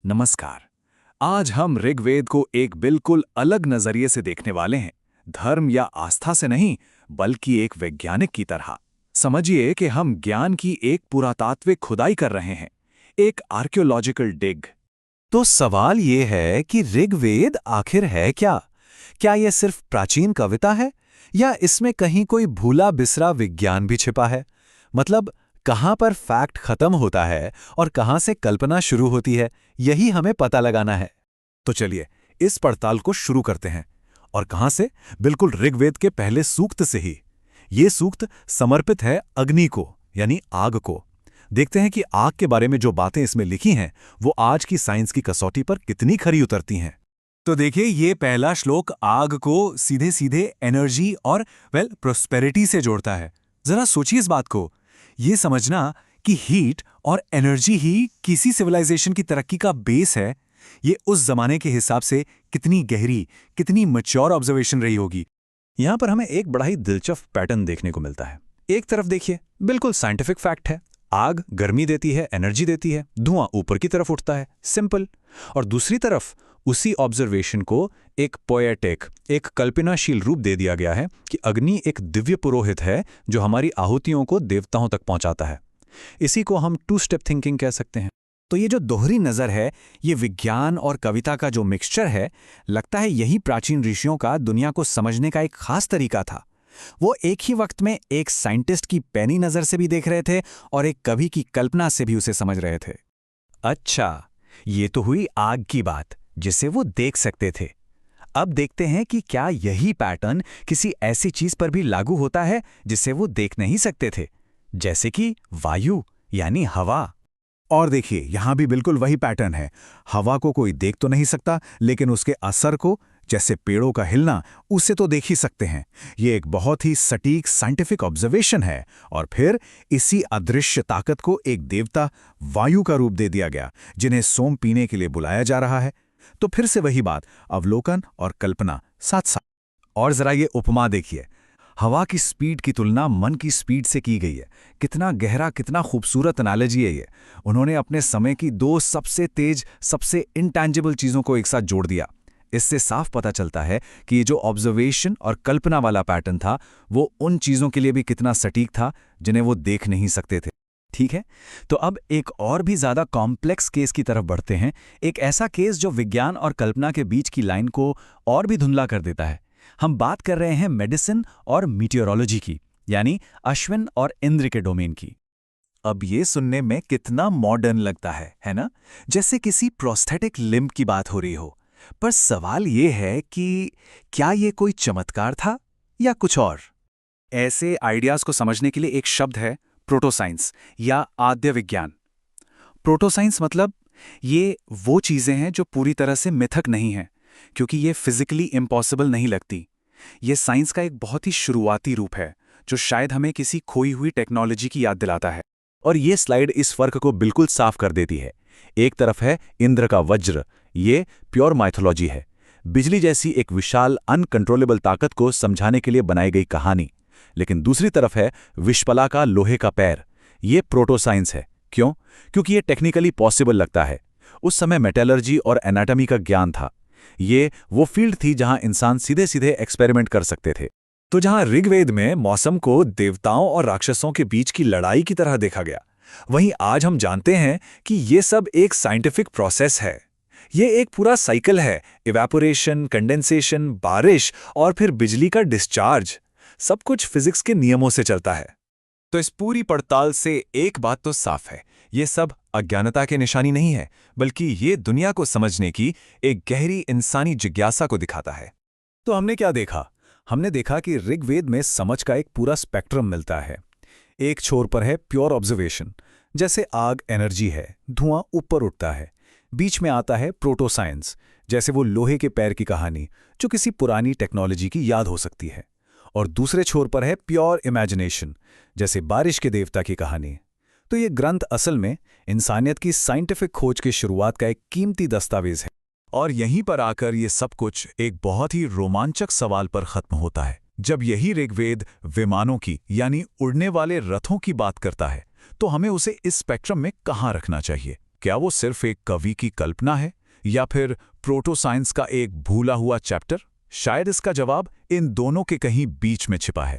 नमस्कार। आज हम ऋग्वेद को एक बिल्कुल अलग नजरिए से देखने वाले हैं। धर्म या आस्था से नहीं, बल्कि एक वैज्ञानिक की तरह। समझिए कि हम ज्ञान की एक पुरातात्विक खुदाई कर रहे हैं, एक आर्कियोलॉजिकल डिग। तो सवाल ये है कि ऋग्वेद आखिर है क्या? क्या यह सिर्फ प्राचीन कविता है या इसमें कहीं कोई भूला बिसरा विज्ञान भी छिपा है? मतलब कहाँ पर फैक्ट खत्म होता है और कहाँ से कल्पना शुरू होती है, यही हमें पता लगाना है। तो चलिए इस पड़ताल को शुरू करते हैं। और कहाँ से? बिल्कुल ऋग्वेद के पहले सूक्त से ही। ये सूक्त समर्पित है अग्नि को, यानी आग को। देखते हैं कि आग के बारे में जो बातें इसमें लिखी हैं वो आज की साइंस की कसौटी पर कितनी खरी उतरती हैं। तो देखिए, ये पहला श्लोक आग को सीधे सीधे एनर्जी और प्रोस्पेरिटी से जोड़ता है। जरा सोचिए इस बात को। ये समझना कि हीट और एनर्जी ही किसी सिविलाइजेशन की तरक्की का बेस है, ये उस जमाने के हिसाब से कितनी गहरी, कितनी मैच्योर ऑब्जर्वेशन रही होगी। यहां पर हमें एक बड़ा ही दिलचस्प पैटर्न देखने को मिलता है। एक तरफ देखिए, बिल्कुल साइंटिफिक फैक्ट है, आग गर्मी देती है, एनर्जी देती है, धुआं ऊपर की तरफ उठता है, सिंपल। और दूसरी तरफ उसी ऑब्जर्वेशन को एक पोएटिक, एक कल्पनाशील रूप दे दिया गया है कि अग्नि एक दिव्य पुरोहित है जो हमारी आहुतियों को देवताओं तक पहुंचाता है। इसी को हम टू स्टेप थिंकिंग कह सकते हैं। तो ये जो दोहरी नज़र है, ये विज्ञान और कविता का जो मिक्सचर है, लगता है यही प्राचीन ऋषियों का दुनिया को समझने का एक खास तरीका था। वो एक ही वक्त में एक साइंटिस्ट की पैनी नज़र से भी देख रहे थे और एक कवि की कल्पना से भी उसे समझ रहे थे। अच्छा, ये तो हुई आग की बात जिसे वो देख सकते थे। अब देखते हैं कि क्या यही पैटर्न किसी ऐसी चीज पर भी लागू होता है जिसे वो देख नहीं सकते थे, जैसे कि वायु यानी हवा। और देखिए, यहां भी बिल्कुल वही पैटर्न है। हवा को कोई देख तो नहीं सकता, लेकिन उसके असर को, जैसे पेड़ों का हिलना, उसे तो देख ही सकते हैं। ये एक बहुत ही सटीक साइंटिफिक ऑब्जर्वेशन है। और फिर इसी अदृश्य ताकत को एक देवता वायु का रूप दे दिया गया, जिन्हें सोम पीने के लिए बुलाया जा रहा है। तो फिर से वही बात, अवलोकन और कल्पना साथ साथ। और जरा ये उपमा देखिए, हवा की स्पीड की तुलना मन की स्पीड से की गई है। कितना गहरा, कितना खूबसूरत एनालॉजी है ये। उन्होंने अपने समय की दो सबसे तेज, सबसे इंटैंजिबल चीजों को एक साथ जोड़ दिया। इससे साफ पता चलता है कि ये जो ऑब्जर्वेशन और कल्पना वाला पैटर्न था, वो उन चीजों के लिए भी कितना सटीक था जिन्हें वो देख नहीं सकते थे। ठीक है, तो अब एक और भी ज्यादा कॉम्प्लेक्स केस की तरफ बढ़ते हैं। एक ऐसा केस जो विज्ञान और कल्पना के बीच की लाइन को और भी धुंधला कर देता है। हम बात कर रहे हैं मेडिसिन और मीटियोरोलॉजी की, यानी अश्विन और इंद्र के डोमेन की। अब ये सुनने में कितना मॉडर्न लगता है ना? जैसे किसी प्रोस्थेटिक लिम्ब की बात हो रही हो। पर सवाल ये है कि क्या ये कोई चमत्कार था या कुछ और? ऐसे आइडियाज को समझने के लिए एक शब्द है, प्रोटोसाइंस या आद्य विज्ञान। प्रोटोसाइंस मतलब ये वो चीजें हैं जो पूरी तरह से मिथक नहीं हैं, क्योंकि ये फिजिकली इम्पॉसिबल नहीं लगती। ये साइंस का एक बहुत ही शुरुआती रूप है जो शायद हमें किसी खोई हुई टेक्नोलॉजी की याद दिलाता है। और ये स्लाइड इस फर्क को बिल्कुल साफ कर देती है। एक तरफ है इंद्र का वज्र, ये प्योर माइथोलॉजी है, बिजली जैसी एक विशाल अनकंट्रोलेबल ताकत को समझाने के लिए बनाई गई कहानी। लेकिन दूसरी तरफ है विश्पला का लोहे का पैर, ये प्रोटोसाइंस है। क्यों? क्योंकि ये टेक्निकली पॉसिबल लगता है। उस समय मेटलर्जी और एनाटॉमी का ज्ञान था। ये वो फील्ड थी जहां इंसान सीधे सीधे एक्सपेरिमेंट कर सकते थे। तो जहां ऋग्वेद में मौसम को देवताओं और राक्षसों के बीच की लड़ाई की तरह देखा गया, वहीं आज हम जानते हैं कि ये सब एक साइंटिफिक प्रोसेस है। ये एक पूरा साइकिल है, इवेपोरेशन, कंडेंसेशन, बारिश और फिर बिजली का डिस्चार्ज। सब कुछ फिजिक्स के नियमों से चलता है। तो इस पूरी पड़ताल से एक बात तो साफ है, ये सब अज्ञानता की निशानी नहीं है, बल्कि ये दुनिया को समझने की एक गहरी इंसानी जिज्ञासा को दिखाता है। तो हमने क्या देखा? हमने देखा कि ऋग्वेद में समझ का एक पूरा स्पेक्ट्रम मिलता है। एक छोर पर है प्योर ऑब्जर्वेशन, जैसे आग एनर्जी है, धुआं ऊपर उठता है। बीच में आता है प्रोटोसाइंस, जैसे वो लोहे के पैर की कहानी जो किसी पुरानी टेक्नोलॉजी की याद हो सकती है। और दूसरे छोर पर है प्योर इमेजिनेशन, जैसे बारिश के देवता की कहानी। तो ये ग्रंथ असल में इंसानियत की साइंटिफिक खोज की शुरुआत का एक कीमती दस्तावेज है। और यहीं पर आकर ये सब कुछ एक बहुत ही रोमांचक सवाल पर खत्म होता है। जब यही ऋग्वेद विमानों की, यानी उड़ने वाले रथों की बात करता है, तो हमें उसे इस स्पेक्ट्रम में कहाँ रखना चाहिए? क्या वो सिर्फ एक कवि की कल्पना है या फिर प्रोटो साइंस का एक भूला हुआ चैप्टर? शायद इसका जवाब इन दोनों के कहीं बीच में छिपा है।